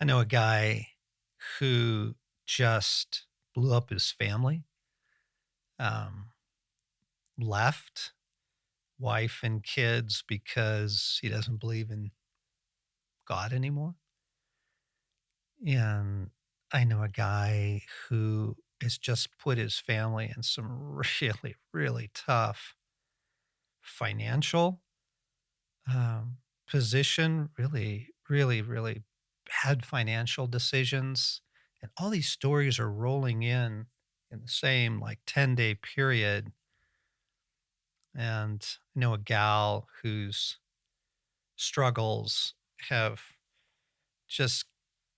I know a guy who just blew up his family, um, left wife and kids because he doesn't believe in God anymore. And I know a guy who has just put his family in some really, really tough financial position, really, really, really bad financial decisions. And all these stories are rolling in the same like 10-day period. And I know a gal whose struggles have just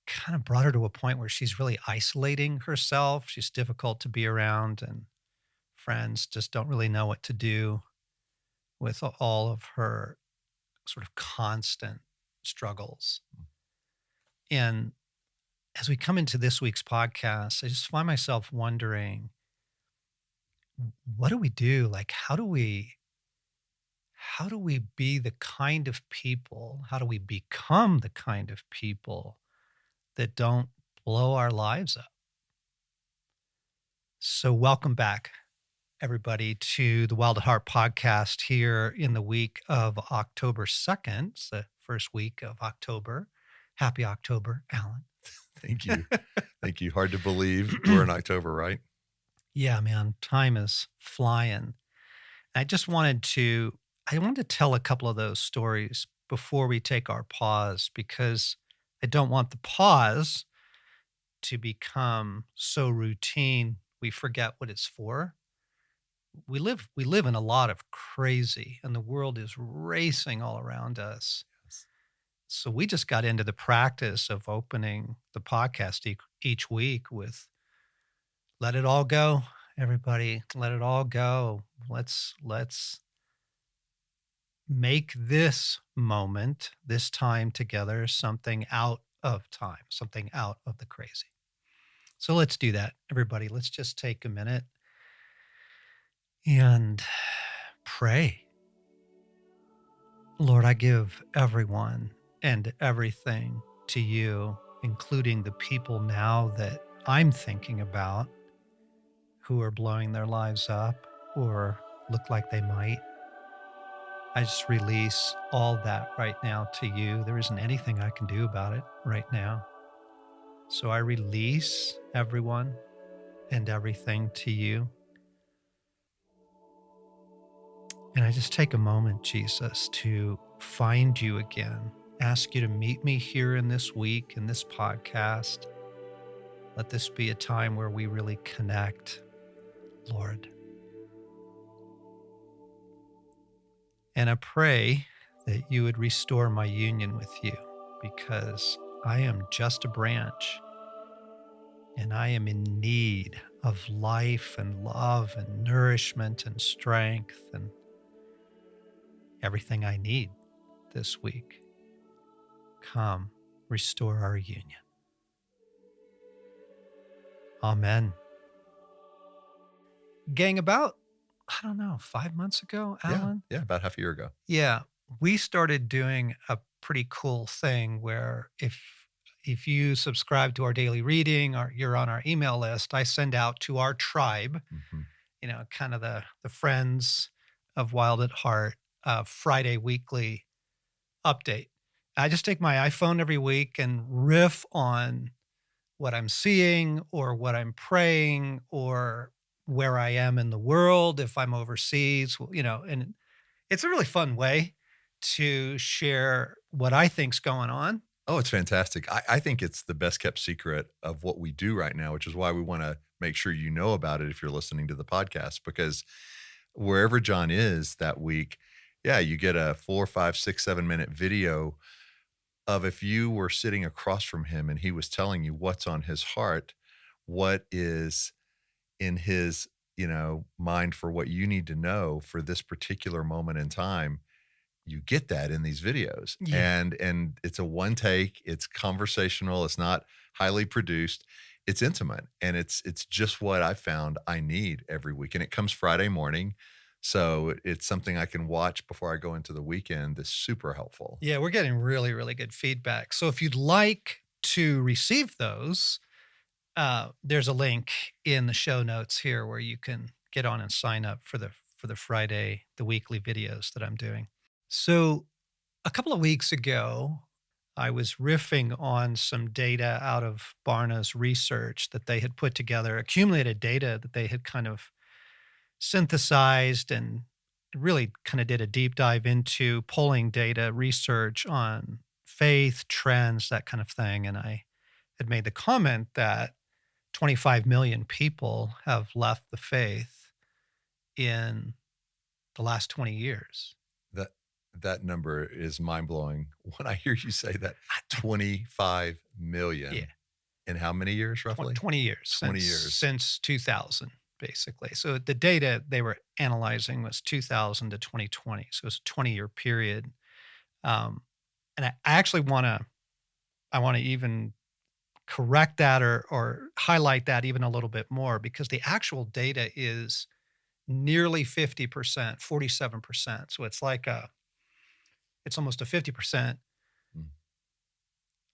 kind of brought her to a point where she's really isolating herself. She's difficult to be around, and friends just don't really know what to do with all of her sort of constant struggles. And as we come into this week's podcast, I just find myself wondering, what do we do? Like, how do we be the kind of people? How do we become the kind of people that don't blow our lives up? So, welcome back, everybody, to the Wild at Heart podcast here in the week of October 2nd. It's the first week of October. Happy October, Alan. Thank you. Thank you. Hard to believe we're in October, right? Yeah, man, time is flying. I wanted to tell a couple of those stories before we take our pause because I don't want the pause to become so routine we forget what it's for. We live in a lot of crazy, and the world is racing all around us. Yes. So we just got into the practice of opening the podcast each week with "Let it all go, everybody. Let it all go. Let's make this moment, this time together, something out of time, something out of the crazy." So let's do that, everybody. Let's just take a minute and pray. Lord, I give everyone and everything to you, including the people now that I'm thinking about who are blowing their lives up or look like they might. I just release all that right now to you. There isn't anything I can do about it right now. So I release everyone and everything to you. And I just take a moment, Jesus, to find you again, ask you to meet me here in this week, in this podcast. Let this be a time where we really connect, Lord. And I pray that you would restore my union with you because I am just a branch and I am in need of life and love and nourishment and strength and everything I need this week. Come, restore our union. Amen. Gang, about, I don't know, 5 months ago, Yeah. Alan? Yeah. About half a year ago. Yeah, we started doing a pretty cool thing where if you subscribe to our daily reading or you're on our email list, I send out to our tribe, Hmm. kind of the friends of Wild at Heart, Friday weekly update. I just take my iPhone every week and riff on what I'm seeing or what I'm praying or where I am in the world if I'm overseas, and it's a really fun way to share what I think's going on. Oh, it's fantastic. I think it's the best kept secret of what we do right now, which is why we want to make sure you know about it if you're listening to the podcast, because wherever John is that week, yeah, you get a 4, 5, 6, 7 minute video of if you were sitting across from him and he was telling you what's on his heart, what is in his, mind for what you need to know for this particular moment in time. You get that in these videos. Yeah. And it's a one take, it's conversational, it's not highly produced, it's intimate, and it's just what I found I need every week. And it comes Friday morning. So it's something I can watch before I go into the weekend that's super helpful. Yeah, we're getting really, really good feedback. So if you'd like to receive those, there's a link in the show notes here where you can get on and sign up for the Friday, the weekly videos that I'm doing. So a couple of weeks ago, I was riffing on some data out of Barna's research that they had put together, accumulated data that they had kind of synthesized and really kind of did a deep dive into polling data research on faith, trends, that kind of thing. And I had made the comment that 25 million people have left the faith in the last 20 years. That that number is mind-blowing. When I hear you say that, 25 Yeah, million in how many years roughly? 20 years 20 since years. 2000 basically. So the data they were analyzing was 2000 to 2020. So it's a 20-year period. Um, and I actually I want to even correct that or highlight that even a little bit more because the actual data is nearly 50%, 47%. So it's almost a 50% Mm,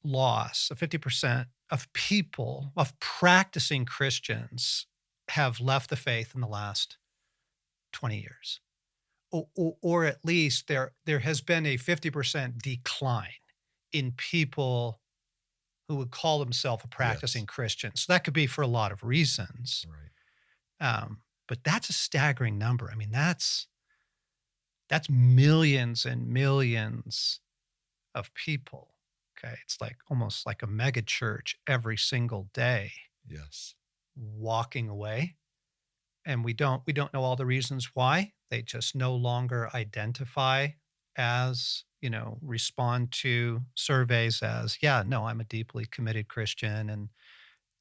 loss, a 50% of people, of practicing Christians have left the faith in the last 20 years. Or at least there has been a 50% decline in people who would call themselves a yes, practicing Christian. So that could be for a lot of reasons. right. But that's a staggering number. I mean, that's millions and millions of people. Okay. It's like almost like a mega church every single day Yes. walking away. And we don't know all the reasons why. They just no longer identify as, respond to surveys as, yeah, no, I'm a deeply committed Christian and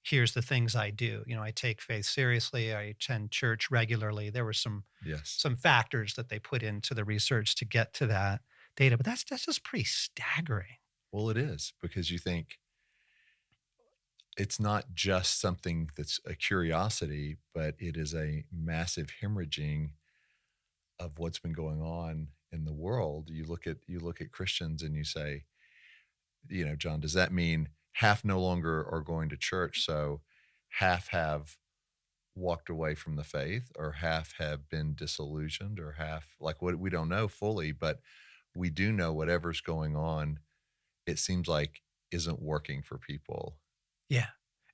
here's the things I do. I take faith seriously. I attend church regularly. There were Yes. some factors that they put into the research to get to that data, but that's just pretty staggering. Well, it is because you think it's not just something that's a curiosity, but it is a massive hemorrhaging of what's been going on in the world. You look at Christians and you say, John, does that mean half no longer are going to church, so half have walked away from the faith, or half have been disillusioned, or half like what we don't know fully, but we do know whatever's going on, it seems like isn't working for people. Yeah.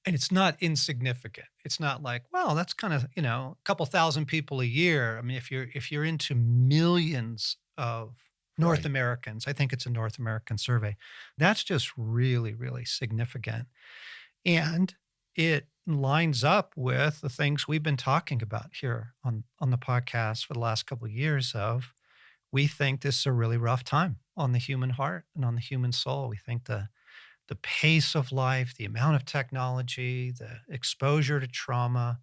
And it's not insignificant. It's not like, well, that's kind of, a couple thousand people a year. I mean, if you're into millions of North Right. Americans, I think it's a North American survey. That's just really, really significant. And it lines up with the things we've been talking about here on the podcast for the last couple of years of we think this is a really rough time on the human heart and on the human soul. We think the pace of life, the amount of technology, the exposure to trauma,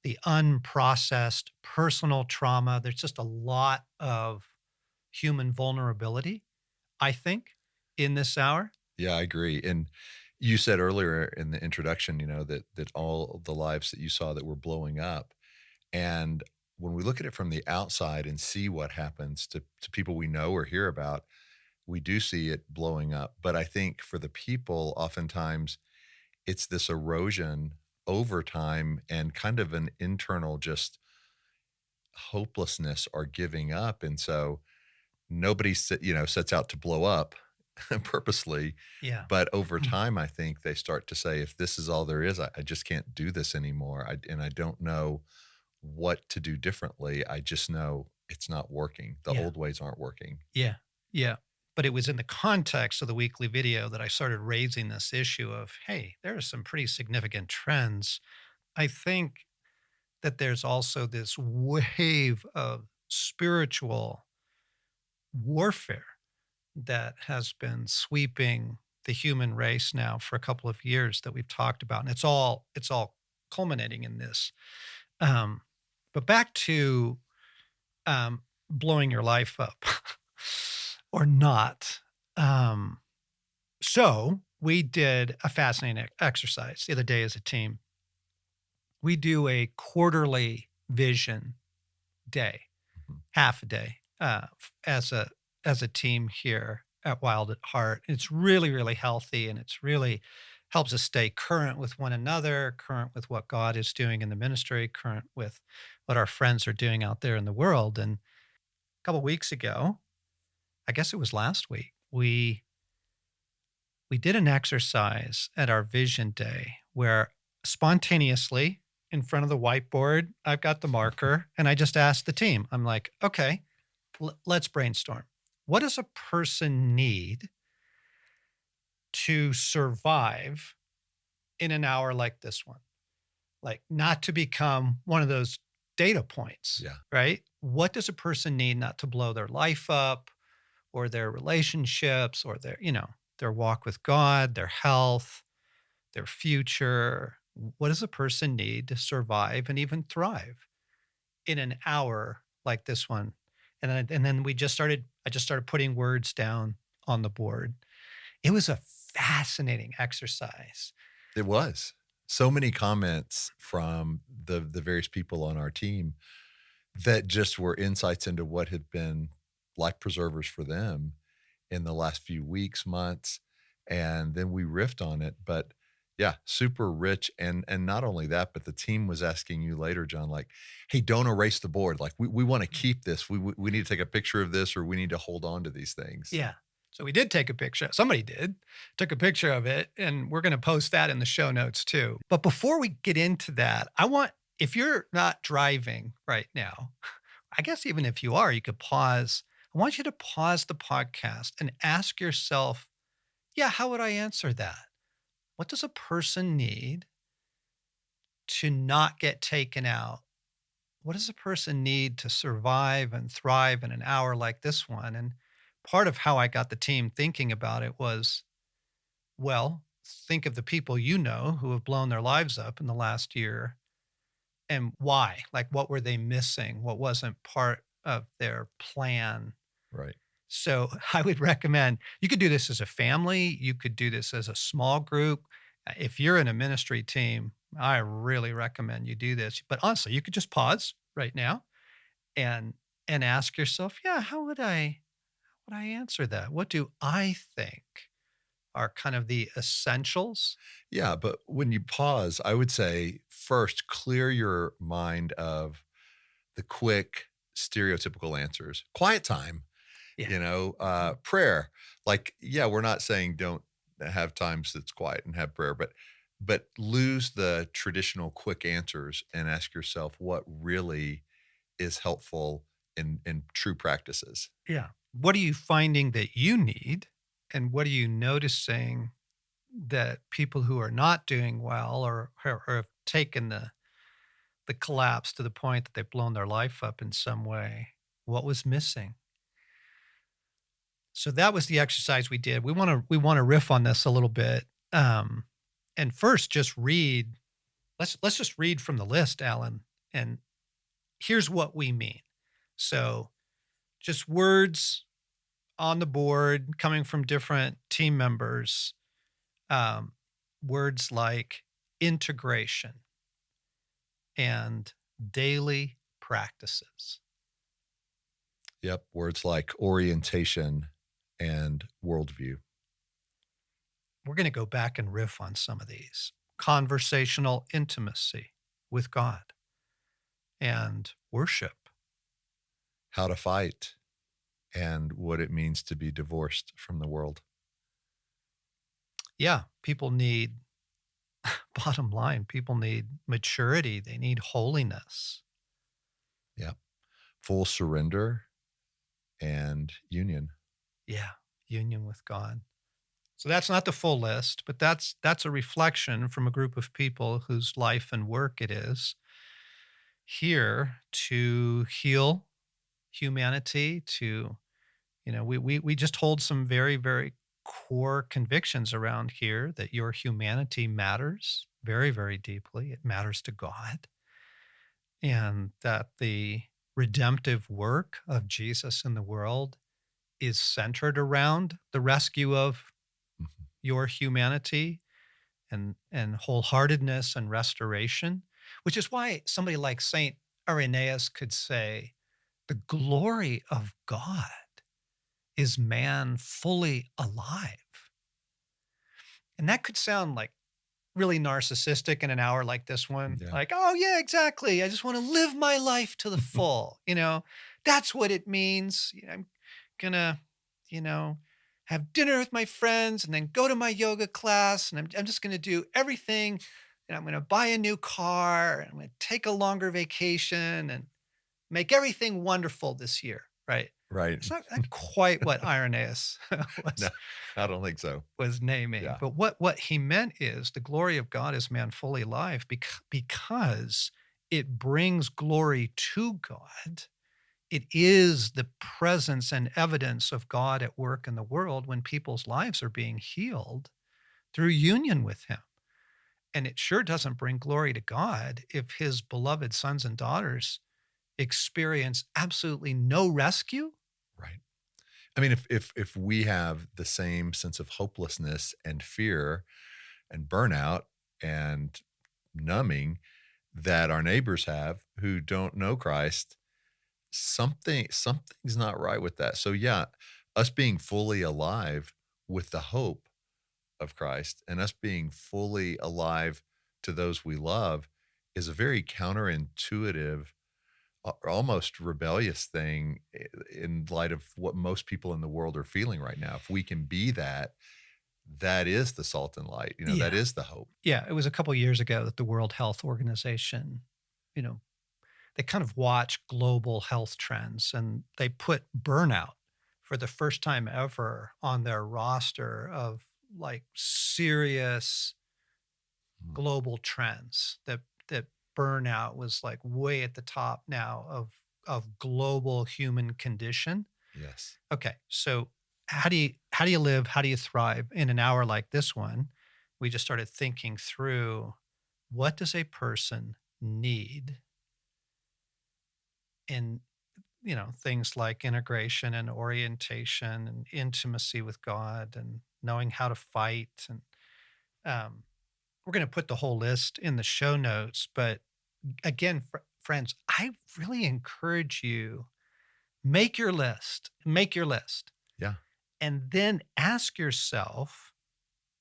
the unprocessed personal trauma. There's just a lot of human vulnerability, I think, in this hour. Yeah, I agree. And you said earlier in the introduction, that all of the lives that you saw that were blowing up. And when we look at it from the outside and see what happens to people we know or hear about, we do see it blowing up. But I think for the people, oftentimes it's this erosion over time and kind of an internal just hopelessness or giving up. And so nobody sets out to blow up purposely, Yeah. but over time I think they start to say, if this is all there is, I just can't do this anymore. And I don't know what to do differently. I just know it's not working. The Yeah. old ways aren't working. Yeah. Yeah. But it was in the context of the weekly video that I started raising this issue of, hey, there are some pretty significant trends. I think that there's also this wave of spiritual warfare that has been sweeping the human race now for a couple of years that we've talked about. And it's all culminating in this. Um, but back to blowing your life up or not. Um, so we did a fascinating exercise the other day as a team. We do a quarterly vision day, Mhm. half a day, as a team here. at Wild at Heart. It's really, really healthy, and it's really helps us stay current with one another, current with what God is doing in the ministry, current with what our friends are doing out there in the world. And a couple weeks ago, I guess it was last week, we did an exercise at our vision day where spontaneously in front of the whiteboard, I've got the marker and I just asked the team, I'm like, okay, let's brainstorm. What does a person need to survive in an hour like this one? Like, not to become one of those data points, Yeah. right? What does a person need not to blow their life up or their relationships or their walk with God, their health, their future? What does a person need to survive and even thrive in an hour like this one? And then I just started putting words down on the board. It was a fascinating exercise. It was. So many comments from the various people on our team that just were insights into what had been life preservers for them in the last few weeks, months, and then we riffed on it. But yeah, super rich. And not only that, but the team was asking you later, John, like, hey, don't erase the board. Like we want to keep this. We need to take a picture of this, or we need to hold on to these things. Yeah. So we did take a picture. Somebody took a picture of it, and we're going to post that in the show notes too. But before we get into that, if you're not driving right now, I guess even if you are, you could pause. I want you to pause the podcast and ask yourself, yeah, how would I answer that? What does a person need to not get taken out? What does a person need to survive and thrive in an hour like this one? And part of how I got the team thinking about it was, well, think of the people you know who have blown their lives up in the last year and why. Like, what were they missing? What wasn't part of their plan? Right. So I would recommend you could do this as a family. You could do this as a small group. If you're in a ministry team, I really recommend you do this. But honestly, you could just pause right now and ask yourself, yeah, how would I answer that? What do I think are kind of the essentials? Yeah, but when you pause, I would say first clear your mind of the quick stereotypical answers. Quiet time, Yeah. prayer. Like, yeah, we're not saying don't have times that's quiet and have prayer, but lose the traditional quick answers and ask yourself what really is helpful in true practices. Yeah. What are you finding that you need? And what are you noticing that people who are not doing well or have taken the collapse to the point that they've blown their life up in some way? What was missing? So that was the exercise we did. We want to riff on this a little bit. And first just read. Let's just read from the list, Alan. And here's what we mean. So just words on the board coming from different team members. Um, Words like integration and daily practices. Yep. Words like orientation and worldview. We're going to go back and riff on some of these. Conversational intimacy with God and worship. How to fight and what it means to be divorced from the world. Yeah, people need, bottom line, people need maturity. They need holiness. Yeah. Full surrender and union. Yeah, union with God. So that's not the full list, but that's a reflection from a group of people whose life and work it is here to heal humanity, to we just hold some very, very core convictions around here that your humanity matters very, very deeply. It matters to God. And that the redemptive work of Jesus in the world is centered around the rescue of Mhm. your humanity and wholeheartedness and restoration, which is why somebody like Saint Irenaeus could say, the glory of God is man fully alive? And that could sound like really narcissistic in an hour like this one. Yeah. Like, oh, yeah, exactly. I just want to live my life to the full. That's what it means. I'm going to, you know, have dinner with my friends and then go to my yoga class. And I'm just going to do everything. And I'm going to buy a new car. And I'm going to take a longer vacation and make everything wonderful this year. Right. Right. It's not quite what Irenaeus No, was I don't think so. was naming. Yeah. But what he meant is the glory of God is man fully alive because it brings glory to God. It is the presence and evidence of God at work in the world when people's lives are being healed through union with him. And it sure doesn't bring glory to God if his beloved sons and daughters experience absolutely no rescue. Right. I mean, if we have the same sense of hopelessness and fear and burnout and numbing that our neighbors have who don't know Christ, something's not right with that. So yeah, us being fully alive with the hope of Christ and us being fully alive to those we love is a very counterintuitive, almost rebellious thing in light of what most people in the world are feeling right now. If we can be that, that is the salt and light, that Yeah. is the hope. Yeah. It was a couple years ago that the World Health Organization, you know, they kind of watch global health trends and they put burnout for the first time ever on their roster of like serious Mm. global trends that burnout was like way at the top now of global human condition. Yes. Okay, so how do you live? How do you thrive in an hour like this one? We just started thinking through what does a person need in things like integration and orientation and intimacy with God and knowing how to fight and um, we're going to put the whole list in the show notes. But again, friends, I really encourage you make your list, Yeah. and then ask yourself,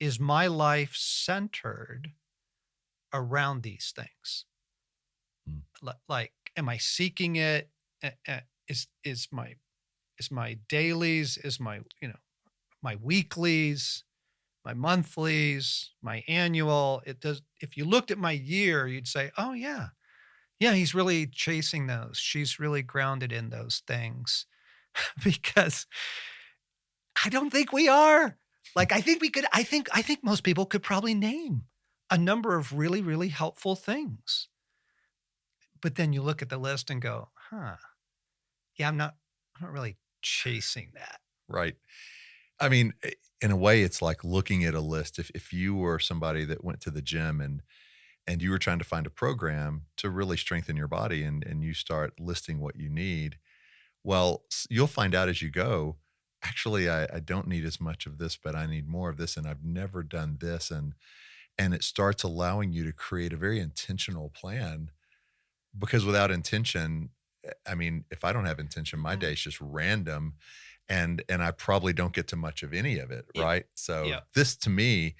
is my life centered around these things? Mm. Like, am I seeking it? Is my dailies, is my weeklies, my monthlies, my annual? It does. If you looked at my year, you'd say, oh yeah, yeah, he's really chasing those. She's really grounded in those things. Because I don't think we are. Like, I think we could, I think most people could probably name a number of really, really helpful things. But then you look at the list and go, huh, yeah, I'm not really chasing that. Right. I mean, in a way, it's like looking at a list. If you were somebody that went to the gym and you were trying to find a program to really strengthen your body and you start listing what you need, well, you'll find out as you go, actually, I don't need as much of this, but I need more of this. And I've never done this. And it starts allowing you to create a very intentional plan because without intention, I mean, if I don't have intention, my Mm. day is just random and I probably don't get to much of any of it, Yeah. right? So Yeah. this to me,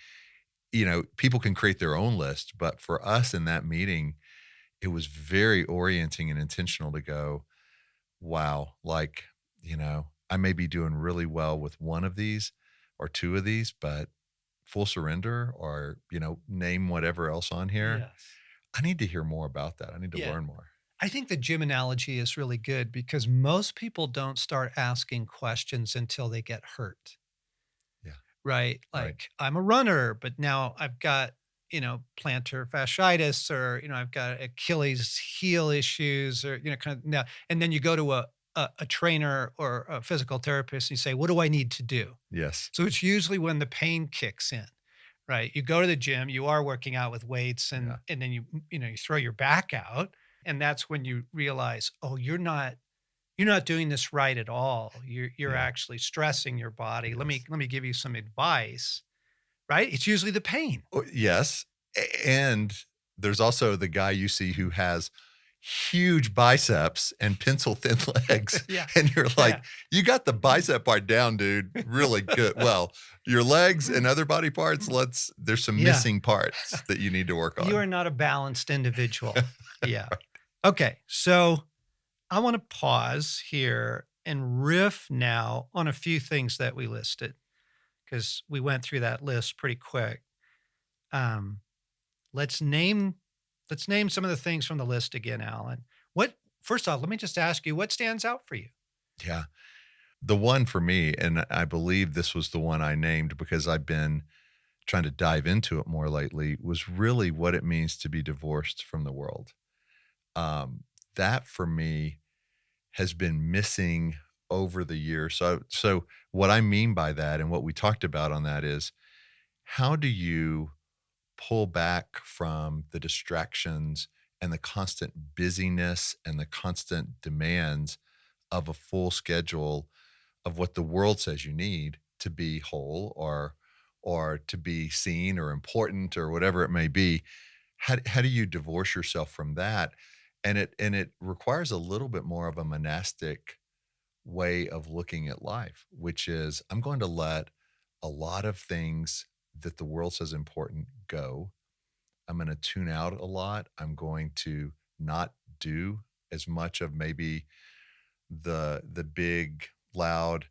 people can create their own list, but for us in that meeting, it was very orienting and intentional to go, wow, like, I may be doing really well with one of these or two of these, but full surrender or, name whatever else on here. Yes. I need to hear more about that. I need to Yeah. learn more. I think the gym analogy is really good because most people don't start asking questions until they get hurt, Yeah. right? Right. Like, I'm a runner, but now I've got, plantar fasciitis or, I've got Achilles heel issues or, kind of now, and then you go to a trainer or a physical therapist and you say, what do I need to do? Yes. So it's usually when the pain kicks in, right? You go to the gym, you are working out with weights and Yeah. and then you throw your back out and that's when you realize, oh, you're not doing this right at all. You're Yeah. actually stressing your body. Let me Yes. let me give you some advice, right? It's usually the pain. Oh, yes. And there's also the guy you see who has huge biceps and pencil thin legs. Yeah. And you're like, Yeah. you got the bicep part down, dude. Really good. Well, your legs and other body parts, there's some Yeah. missing parts that you need to work You on. are not a balanced individual. Yeah. Okay. So I want to pause here and riff now on a few things that we listed because we went through that list pretty quick. Um, let's name let's name some of the things from the list again, Alan. What first off, let me just ask you, what stands out for you? Yeah. The one for me, and I believe this was the one I named because I've been trying to dive into it more lately, was really what it means to be divorced from the world. Um, that for me has been missing over the years. So what I mean by that and what we talked about on that is how do you pull back from the distractions and the constant busyness and the constant demands of a full schedule of what the world says you need to be whole or to be seen or important or whatever it may be. How do you divorce yourself from that? And it requires a little bit more of a monastic way of looking at life, which is I'm going to let a lot of things that the world says important go. I'm going to tune out a lot. I'm going to not do as much of maybe the big loud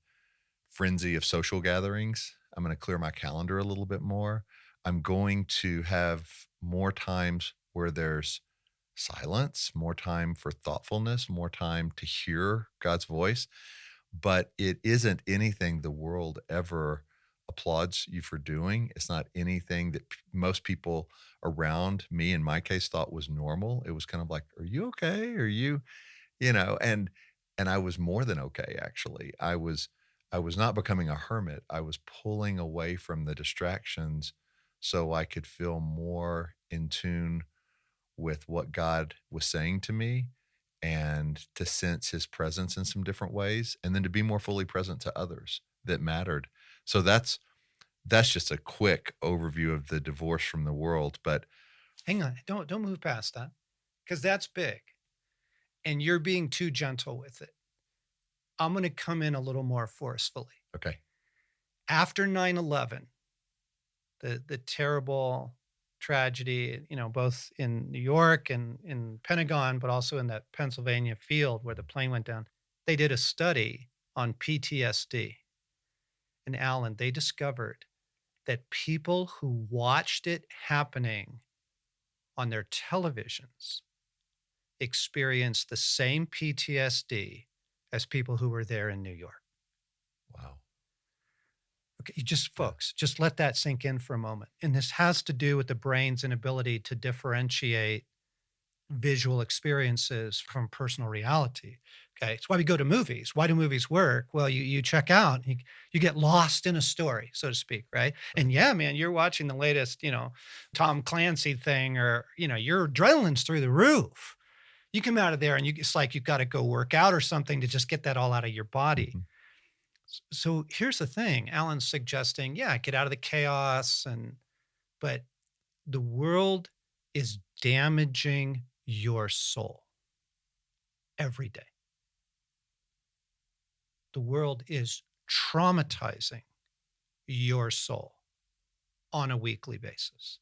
frenzy of social gatherings. I'm going to clear my calendar a little bit more. I'm going to have more times where there's silence, more time for thoughtfulness, more time to hear God's voice. But it isn't anything the world ever applauds you for doing. It's not anything that most people around me, in my case, thought was normal. It was kind of like, "Are you okay? Are you?" You know, and I was more than okay, actually. I was not becoming a hermit. I was pulling away from the distractions so I could feel more in tune with what God was saying to me and to sense his presence in some different ways and then to be more fully present to others that mattered. So that's just a quick overview of the divorce from the world, but Hang on, don't move past that because that's big, and you're being too gentle with it. I'm going to come in a little more forcefully. okay. After 9/11, the terrible tragedy, both in New York and in Pentagon, but also in that Pennsylvania field where the plane went down, they did a study on PTSD. And Alan, they discovered that people who watched it happening on their televisions experienced the same PTSD as people who were there in New York. Wow. Okay, you just Yeah. folks, just let that sink in for a moment. And this has to do with the brain's inability to differentiate visual experiences from personal reality. Okay, it's why we go to movies. Why do movies work? Well, you check out, you get lost in a story, so to speak, right? And yeah, man, you're watching the latest, Tom Clancy thing, or your adrenaline's through the roof. You come out of there and it's like you've got to go work out or something to just get that all out of your body. Mhm. So here's the thing. Alan's suggesting, yeah, get out of the chaos but the world is damaging your soul every day. The world is traumatizing your soul on a weekly basis.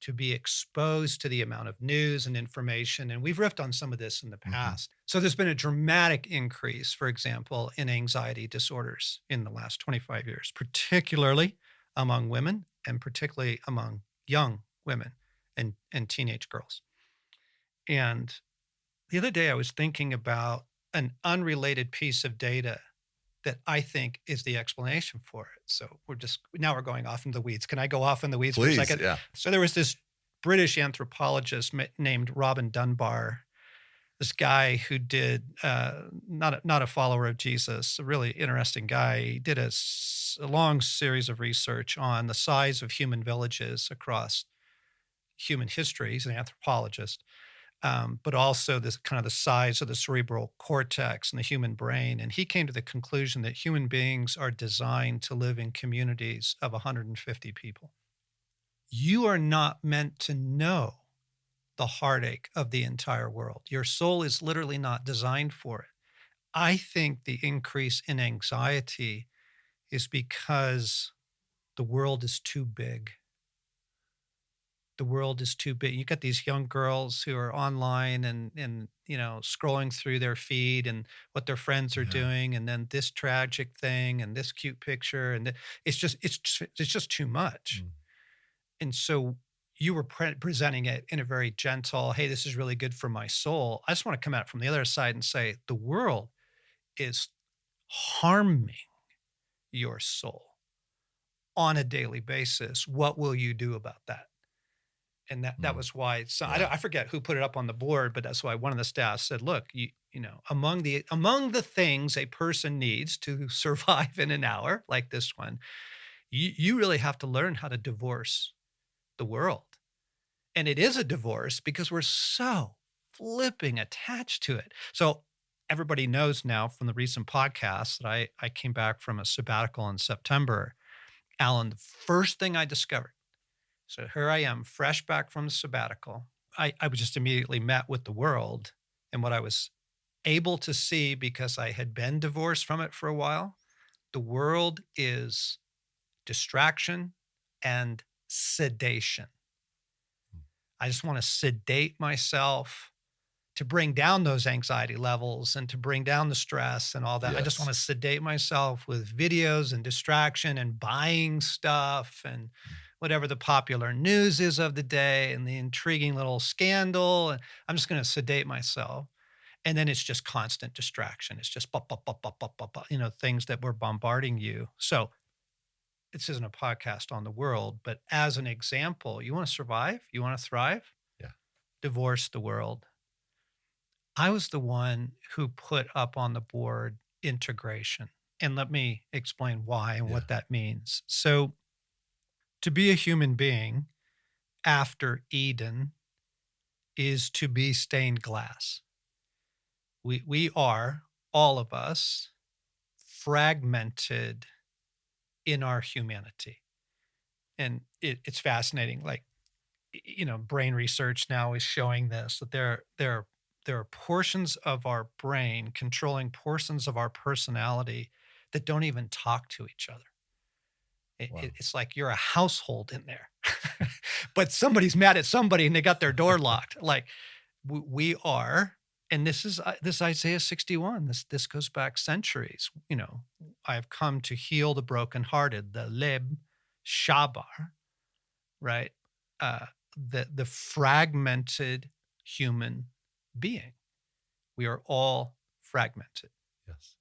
To be exposed to the amount of news and information. And we've riffed on some of this in the Mhm. past. So there's been a dramatic increase, for example, in anxiety disorders in the last 25 years, particularly among women and particularly among young women and teenage girls. And the other day I was thinking about an unrelated piece of data that I think is the explanation for it. So now we're going off into the weeds. Can I go off in the weeds for a Please, second? yeah. So there was this British anthropologist named Robin Dunbar, this guy who did not a follower of Jesus, a really interesting guy. He did a long series of research on the size of human villages across human history. He's an anthropologist, but also this kind of the size of the cerebral cortex and the human brain. And he came to the conclusion that human beings are designed to live in communities of 150 people. You are not meant to know the heartache of the entire world. Your soul is literally not designed for it. I think the increase in anxiety is because the world is too big. The world is too big. You got these young girls who are online and scrolling through their feed and what their friends are Yeah. doing, and then this tragic thing and this cute picture, and it's just too much. Mm. And so you were presenting it in a very gentle, hey, this is really good for my soul. I just want to come at it from the other side and say the world is harming your soul on a daily basis. What will you do about that? And that Mm. was why. So Yeah. I forget who put it up on the board, but that's why one of the staff said, "Look, among the things a person needs to survive in an hour like this one, you really have to learn how to divorce the world." And it is a divorce because we're so flipping attached to it. So everybody knows now from the recent podcast that I came back from a sabbatical in September. Alan, the first thing I discovered, so here I am, fresh back from the sabbatical. I was just immediately met with the world and what I was able to see because I had been divorced from it for a while. The world is distraction and sedation. Mm. I just want to sedate myself to bring down those anxiety levels and to bring down the stress and all that. I just Yes. want to sedate myself with videos and distraction and buying stuff and Mm. whatever the popular news is of the day and the intriguing little scandal. And I'm just going to sedate myself. And then it's just constant distraction. It's just bop, bop, bop, bop, bop, bop, bop, things that were bombarding you. So this isn't a podcast on the world, but as an example, you want to survive, you want to thrive, Yeah. divorce the world. I was the one who put up on the board integration. And let me explain why and Yeah. what that means. So, to be a human being after Eden is to be stained glass. We are, all of us, fragmented in our humanity. And it's fascinating. Like, brain research now is showing this that there are portions of our brain controlling portions of our personality that don't even talk to each other. Wow. It's like you're a household in there, but somebody's mad at somebody and they got their door locked. Like we are, and this Isaiah 61. This goes back centuries. I have come to heal the brokenhearted, the leb shabar, right? Uh, the fragmented human being. We are all fragmented. Yes.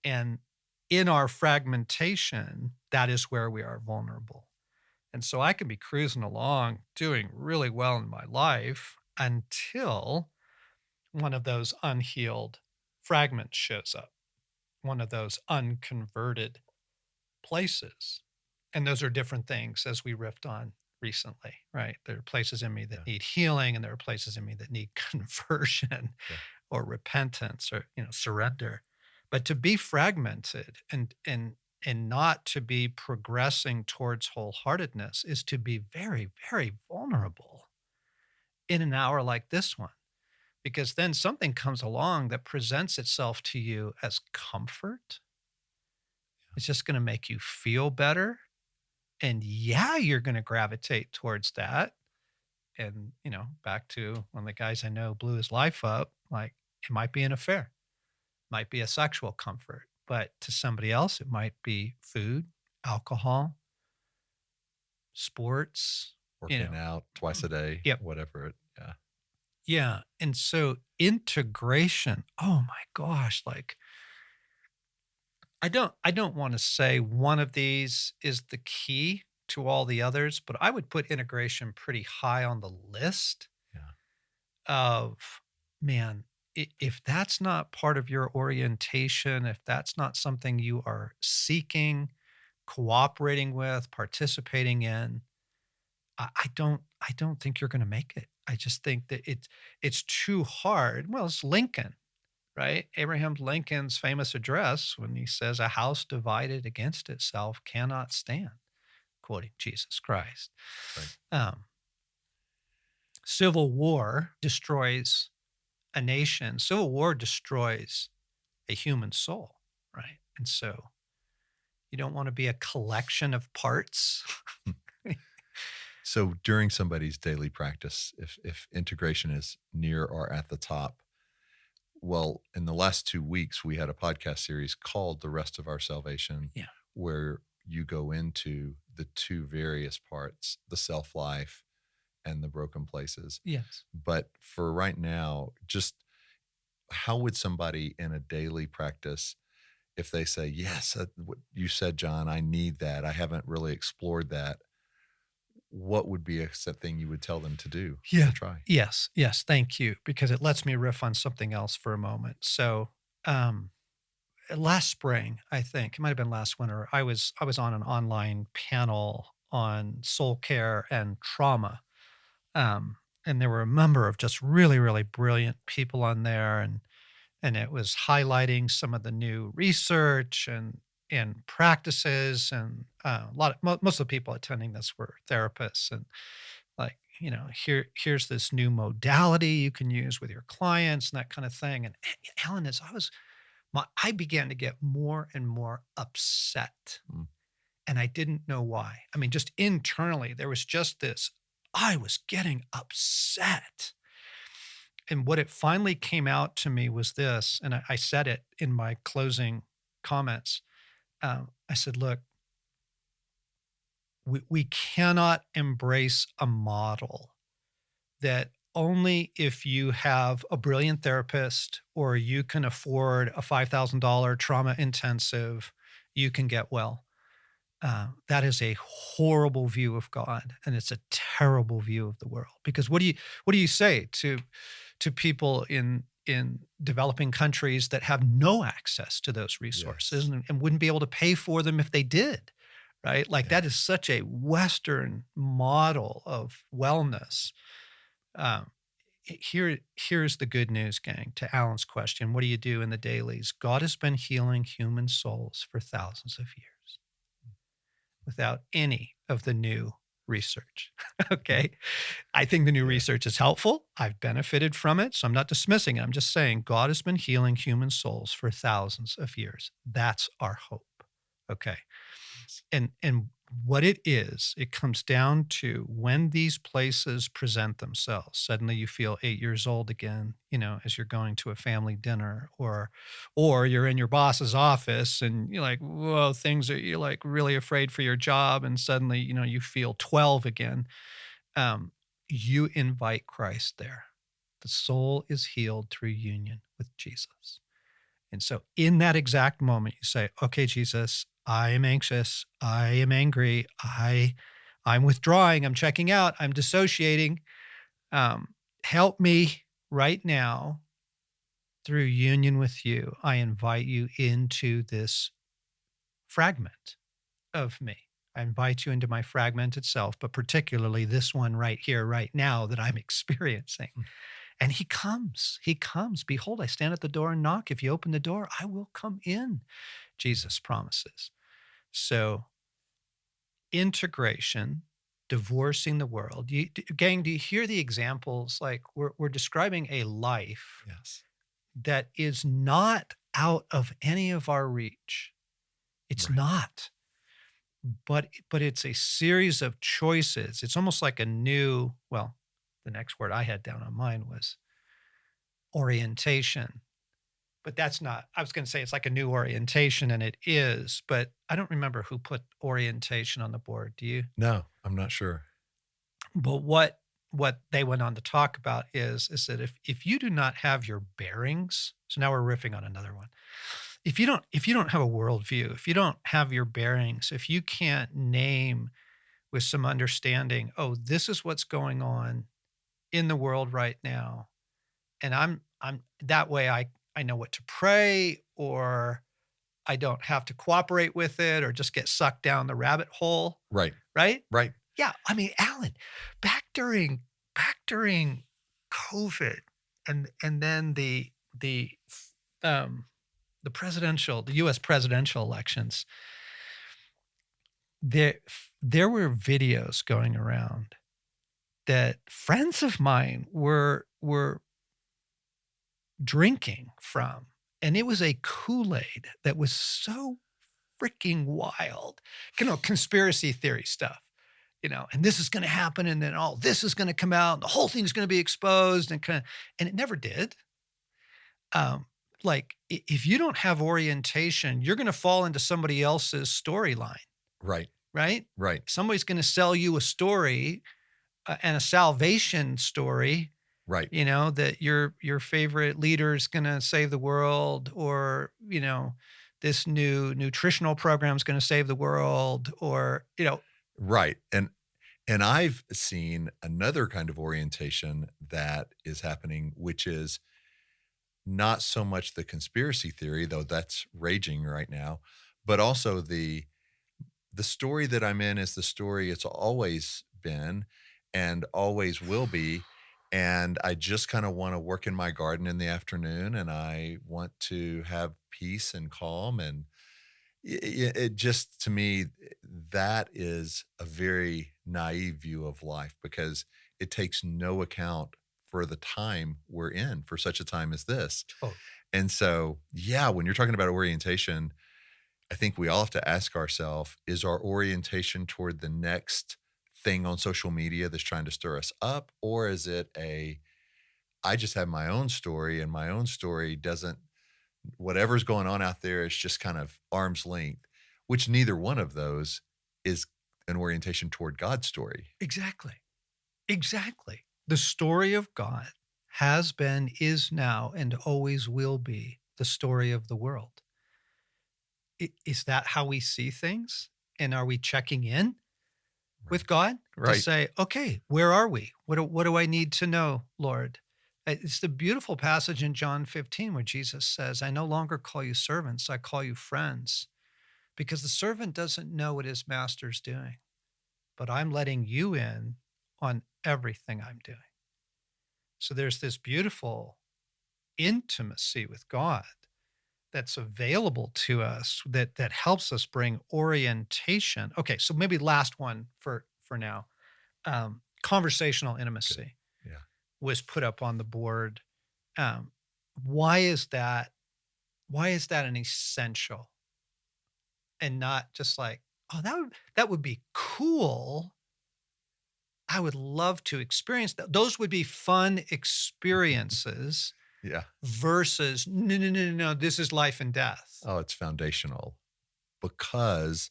And in our fragmentation, that is where we are vulnerable. And so I can be cruising along, doing really well in my life until one of those unhealed fragments shows up, one of those unconverted places. And those are different things as we riffed on recently, right? There are places in me Yeah. that need healing, and there are places in me that need conversion Yeah. or repentance or surrender. But to be fragmented and not to be progressing towards wholeheartedness is to be very, very vulnerable in an hour like this one. Because then something comes along that presents itself to you as comfort. It's just going to make you feel better. And yeah, you're going to gravitate towards that. And, back to one of the guys I know blew his life up. Like, it might be an affair, might be a sexual comfort, but to somebody else, it might be food, alcohol, sports, Working out twice a day, Yep. whatever it. Yeah. Yeah. And so integration, oh my gosh, like I don't want to say one of these is the key to all the others, but I would put integration pretty high on the list Yeah. of, man, if that's not part of your orientation, if that's not something you are seeking, cooperating with, participating in, I don't think you're going to make it. I just think that it's too hard. Well, it's Lincoln, right? Abraham Lincoln's famous address when he says, "A house divided against itself cannot stand," quoting Jesus Christ. Right. Um, Civil war destroys a nation. Civil war destroys a human soul, right? And so you don't want to be a collection of parts. So during somebody's daily practice, if integration is near or at the top, well, in the last 2 weeks, we had a podcast series called The Rest of Our Salvation, Yeah. where you go into the two various parts, the self life and the broken places. Yes. But for right now, just how would somebody in a daily practice, if they say, yes, what you said, John, I need that, I haven't really explored that, what would be a thing you would tell them to do Yeah. to try? Yes. Yes. Thank you. Because it lets me riff on something else for a moment. So, last spring, I think it might have been last winter, I was on an online panel on soul care and trauma. And there were a number of just really, really brilliant people on there. And it was highlighting some of the new research and practices, and most of the people attending this were therapists, and like, here's this new modality you can use with your clients and that kind of thing. And Alan, as I began to get more and more upset, Mm. and I didn't know why. I mean, just internally there was just this, I was getting upset. And what it finally came out to me was this, and I said it in my closing comments. I said, look, we cannot embrace a model that only if you have a brilliant therapist or you can afford a $5,000 trauma intensive, you can get well. That is a horrible view of God, and it's a terrible view of the world. Because what do you say to people in developing countries that have no access to those resources, Yes. and wouldn't be able to pay for them if they did, right? Like, Yeah. that is such a Western model of wellness. Um, here's the good news, gang, to Alan's question. What do you do in the dailies? God has been healing human souls for thousands of years without any of the new research. Okay. I think the new Yeah. research is helpful. I've benefited from it. So I'm not dismissing it. I'm just saying God has been healing human souls for thousands of years. That's our hope. Okay. And what it is, it comes down to when these places present themselves. Suddenly you feel 8 years old again, as you're going to a family dinner, or you're in your boss's office and you're like, whoa, you're like really afraid for your job, and suddenly, you feel 12 again. You invite Christ there. The soul is healed through union with Jesus. And so in that exact moment, you say, okay, Jesus, I am anxious. I am angry. I'm withdrawing. I'm checking out. I'm dissociating. Help me right now through union with you. I invite you into this fragment of me. I invite you into my fragmented self, but particularly this one right here, right now that I'm experiencing. And he comes. Behold, I stand at the door and knock. If you open the door, I will come in, Jesus promises. So integration, divorcing the world. Gang, do you hear the examples? Like, we're describing a life Yes. that is not out of any of our reach. It's Right. not. But it's a series of choices. It's almost like the next word I had down on mine was orientation. But that's not, I was going to say it's like a new orientation, and it is, but I don't remember who put orientation on the board. Do you? No, I'm not sure. But what they went on to talk about is that if you do not have your bearings, so now we're riffing on another one. If you don't have a worldview, if you don't have your bearings, if you can't name with some understanding, oh, this is what's going on in the world right now, and I'm that way, I know what to pray, or I don't have to cooperate with it, or just get sucked down the rabbit hole, Right. right? Right. Yeah, I mean, Alan, back during COVID, and then the U.S. presidential elections, there were videos going around that friends of mine were drinking from, and it was a Kool-Aid that was so freaking wild. Conspiracy theory stuff, and this is gonna happen, and then all this is gonna come out, and the whole thing's gonna be exposed, and it never did. Um, like, if you don't have orientation, you're gonna fall into somebody else's storyline, Right. right? Right. Somebody's gonna sell you a story, and a salvation story, Right. that your favorite leader is gonna save the world, or, this new nutritional program is gonna save the world, or, Right. And I've seen another kind of orientation that is happening, which is not so much the conspiracy theory, though that's raging right now, but also the story that I'm in is the story it's always been and always will be. And I just kind of want to work in my garden in the afternoon, and I want to have peace and calm. And it just, to me, that is a very naive view of life because it takes no account for the time we're in, for such a time as this. totally. And so, yeah, when you're talking about orientation, I think we all have to ask ourselves, is our orientation toward the next thing on social media that's trying to stir us up? Or is it I just have my own story, and my own story doesn't, whatever's going on out there is just kind of arm's length, which neither one of those is an orientation toward God's story. Exactly. Exactly. The story of God has been, is now, and always will be the story of the world. Is that how we see things? And are we checking in with God to Right. say, okay, where are we? What do I need to know, Lord? It's the beautiful passage in John 15 where Jesus says, I no longer call you servants, I call you friends, because the servant doesn't know what his master's doing, but I'm letting you in on everything I'm doing. So there's this beautiful intimacy with God that's available to us that helps us bring orientation. Okay, so maybe last one for now. Conversational Good. intimacy Yeah. was put up on the board. Um, why is that? Why is that an essential and not just like, oh, that would be cool. I would love to experience that. Those would be fun experiences Yeah. versus no, no, no, no, no. This is life and death. Oh, it's foundational because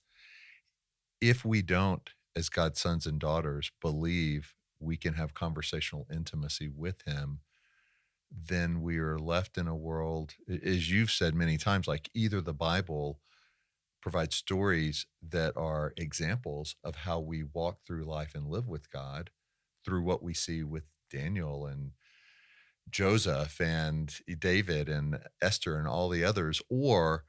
if we don't, as God's sons and daughters, believe we can have conversational intimacy with Him, then we are left in a world, as you've said many times, like either the Bible provides stories that are examples of how we walk through life and live with God through what we see with Daniel and Joseph and David and Esther and all the others, or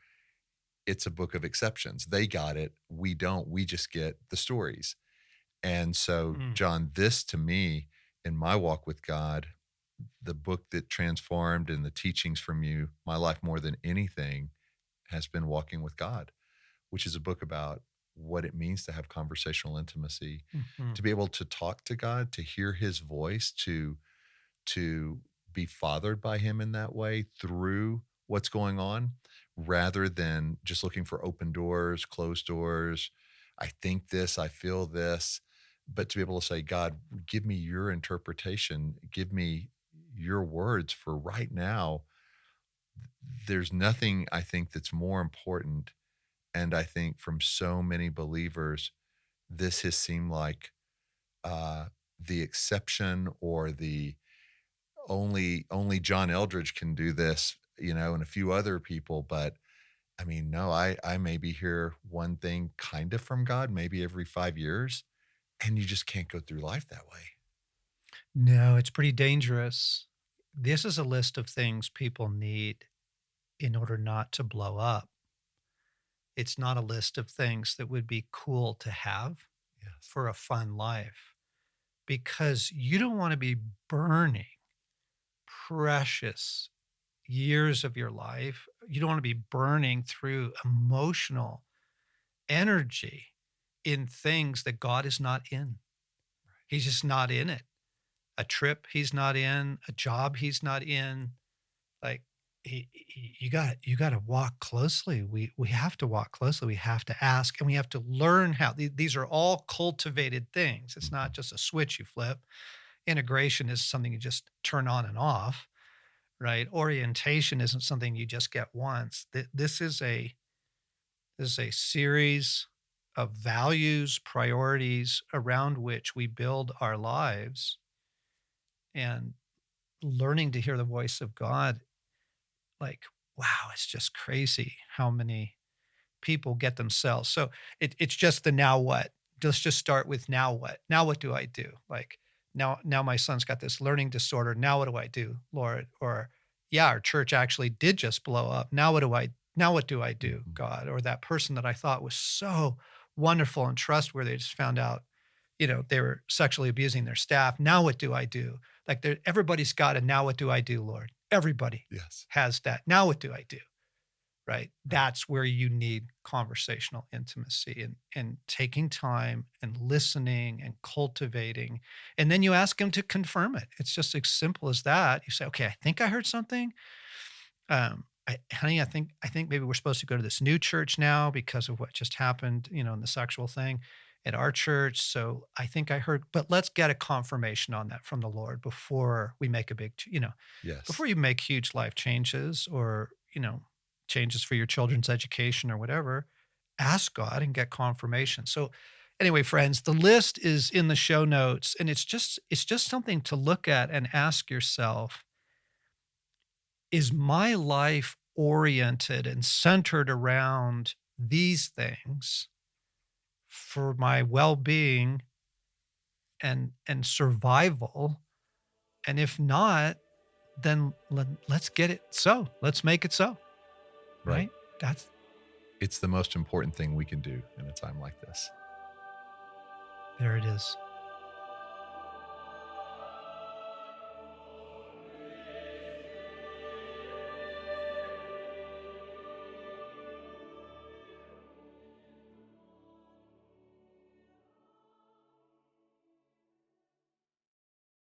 it's a book of exceptions. They got it. We don't. We just get the stories. And so, Mm. John, this to me, in my walk with God, the book that transformed and the teachings from you, my life more than anything, has been Walking with God, which is a book about what it means to have conversational intimacy, Mhm. to be able to talk to God, to hear His voice, to be fathered by Him in that way through what's going on, rather than just looking for open doors, closed doors. I think this, I feel this, but to be able to say, God, give me your interpretation, give me your words for right now. There's nothing I think that's more important. And I think from so many believers, this has seemed like uh, the exception, or the only John Eldridge can do this, and a few other people. But I mean, no, I maybe hear one thing kind of from God, maybe every 5 years, and you just can't go through life that way. No, it's pretty dangerous. This is a list of things people need in order not to blow up. It's not a list of things that would be cool to have Yes. for a fun life, because you don't want to be burning precious years of your life. You don't want to be burning through emotional energy in things that God is not in. He's just not in it. a trip he's not in, a job he's not in. Like you got to walk closely. We have to walk closely. We have to ask, and we have to learn how. These are all cultivated things. It's not Mhm. just a switch you flip. Integration is something you just turn on and off, right? Orientation isn't something you just get once. This is a series of values, priorities around which we build our lives, and learning to hear the voice of God. Like, wow, it's just crazy how many people get themselves. So it's just the now what. Let's just start with now what. Now what do I do? Like now my son's got this learning disorder. Now what do I do, Lord? Or yeah, our church actually did just blow up. Now what do I do, Mhm. God? Or that person that I thought was so wonderful and trustworthy just found out, they were sexually abusing their staff. Now what do I do? Like everybody's got a now what do I do, Lord? Everybody Yes. has that. Now what do I do? Right? Right. That's where you need conversational intimacy, and taking time and listening and cultivating. And then you ask him to confirm it. It's just as simple as that. You say, okay, I think I heard something. Honey, I think maybe we're supposed to go to this new church now because of what just happened, in the sexual thing at our church. So I think I heard, but let's get a confirmation on that from the Lord before we make a Yes. before you make huge life changes, or, changes for your children's education or whatever. Ask God and get confirmation. So anyway, friends, the list is in the show notes, and it's just something to look at and ask yourself, is my life oriented and centered around these things for my well-being and survival? And if not, then let's get it so. Let's make it so, Right. right? That's It's the most important thing we can do in a time like this. There it is.